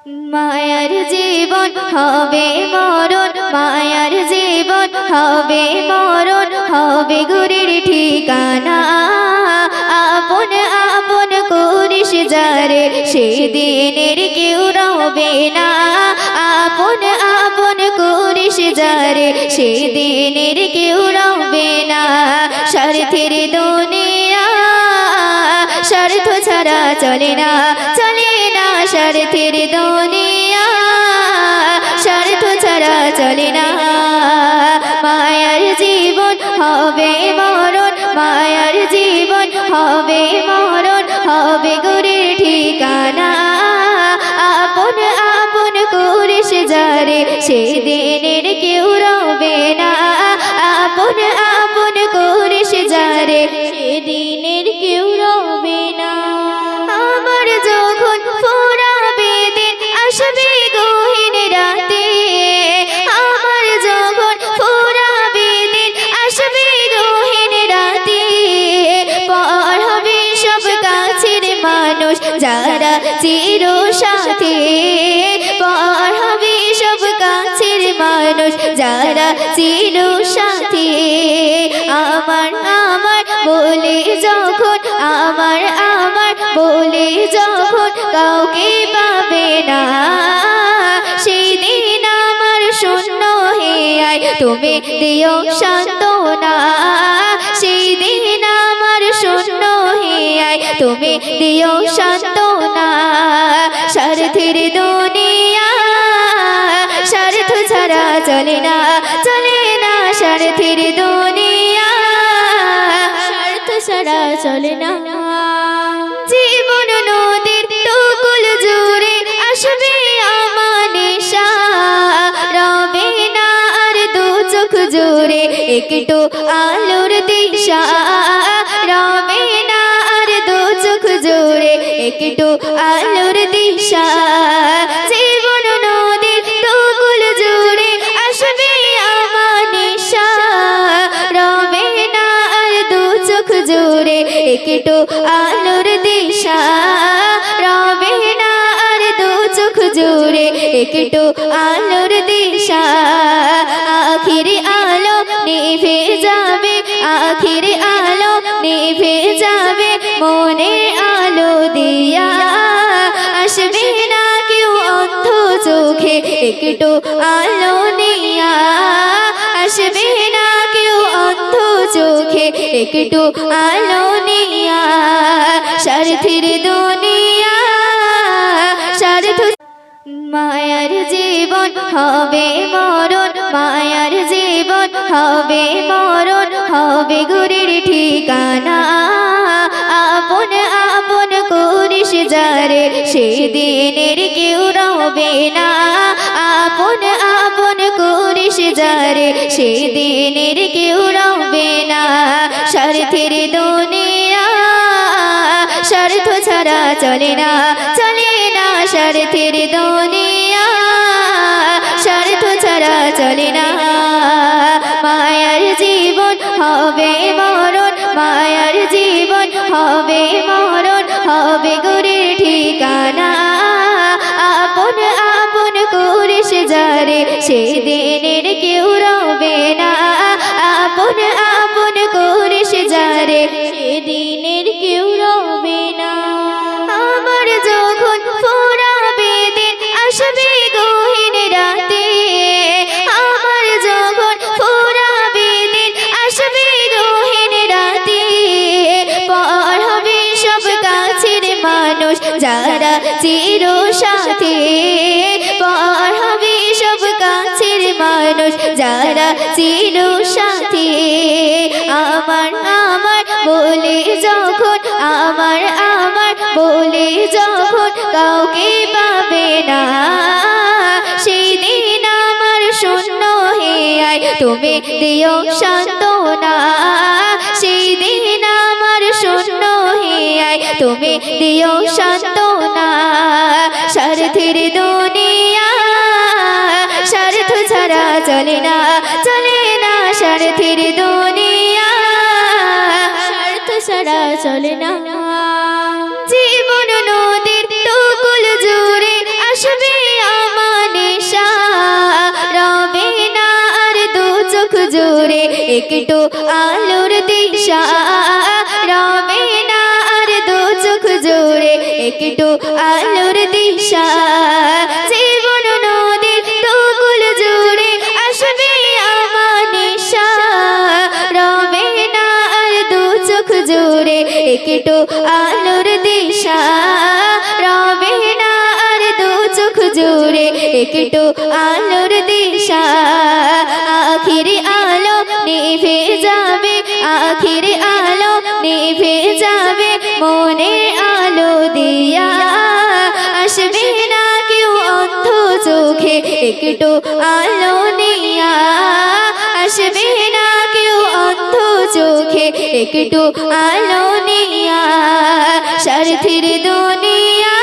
মায়ার জীবন হবে মরণ, মায়ার জীবন হবে মরণ, হবে গুরের ঠিকানা। আপন আপন করিস যারে, সেদিনের কেউ রবে না। আপন আপন করিস যারে, সেদিনের কেউ রবে না। স্বার্থের দুনিয়া, স্বার্থ ছাড়া চলে না, চলে না। স্বার্থের দুনিয়া, স্বার্থ ছাড়া চলে না। মায়ার জীবন হবে মরণ, মায়ার জীবন হবে মরণ, হবে গুরের ঠিকানা। আপন আপন করিস যারে, সেদিনের কেউ রবে না। আপন আপন করিস যারে, সেদিনের কেউ রবে না। আমার যখন ফুরাবে দিন, আসবে গহীন রাতে। আমার যখন ফুরাবে দিন, আসবে গহীন রাতে। পর হবে সব কাছের মানুষ যারা চির সাথে। পর হবে সব কাছের মানুষ যারা চির সাথে। আমার আমার বলে যখন, আমার আমার বলে যখন কাউকে পাবে না, সেই দিন আমার শূন্য হে আয় তুমি দিও সান্ত্বনা। সেই দিন আমার শূন্য হে আয় তুমি দিও সান্ত্বনা। স্বার্থের দুনিয়া, স্বার্থ ছাড়া চলে না, চলে না। স্বার্থের দুনিয়া, স্বার্থ ছাড়া চলে না। জীবন নদীর টুকুল জুড়ে আসবে আমানিশা, রবে না আর দু চোখ জুড়ে একটু আলোর দিশা। রবে না আর দু চোখ জুড়ে একটু আলোর দিশা। জীবন নদীর টুকুল জুড়ে আসবে আমানিশা, রবে না আর দু চোখ জুড়ে একটু আলোর দিশা। রবে না আর দু চোখ জুড়ে একটু আলোর দিশা। আখির আলো নিভে যাবে, আখির আলো নিভে যাবে মনের আলো দিয়া। আসবে না কেউ অন্ধ চোখে একটু আলো নিয়া। আসবে না কেউ অন্ধ চোখে একটু আলো নিয়া। স্বার্থের দুনিয়া, স্বার্থ। মায়ার জীবন হবে মরণ, মায়ার জীবন হবে মরণ, হবে গুরের ঠিকানা। আপন আপন করিস যারে, সেদিনের কেউ রবে না। আপন আপন করিস যারে, সেদিনের কেউ রবে না। স্বার্থের দুনিয়া, স্বার্থ ছাড়া চলে না, চলে না। স্বার্থের দুনিয়া, স্বার্থ ছাড়া চলে না। মায়ার জীবন হবে মরণ, মায়ার জীবন হবে মরণ, হবে গুরের ঠিকানা। আপন আপন করিস যারে, সেদিনের কেউ রবে না। আপন আপন করিস যারে, সেদিনের কেউ রবে না। আমার যখন ফুরাবে দিন, আসবে গহীন রাতে। আমার যখন ফুরাবে দিন, আসবে গহীন রাতে। পর হবে সব কাছের মানুষ যারা চির সাথে। পর হবে সব কাছের মানুষ যারা চির সাথে। আমার আমার বলে যখন, আমার আমার বলে যখন কাউকে পাবে না, সেই দিন আমার শূন্য হে আয় তুমি দিও সান্ত্বনা। সেই দিন আমার শূন্য হে আয় তুমি দিও সান্ত্বনা। স্বার্থের দুনিয়া, স্বার্থ ছাড়া চলে না, চলে না। স্বার্থের দুনিয়া, স্বার্থ ছাড়া চলে না। জীবন নদীর টুকুল জুড়ে আসবে একটু আলোর দিশা রবে না আর দু চোখ জুড়ে একটু আলোর দিশা জীবন নদীর দুকুল জুড়ে আসবে আমার নিশা রবে না আর দু চোখ জুড়ে একটু আলোর দিশা রবে না আর দু চোখ জুড়ে একটু আলোর দিশা আখিরি আলো নিভে যাবে আখিরি আলো নিভে যাবে মনের আলো দিয়া আসবে না কেউ অন্ধ চোখে একটু আলো নিয়া আসবে না কেউ অন্ধ চোখে একটু আলো নিয়া স্বার্থের দুনিয়া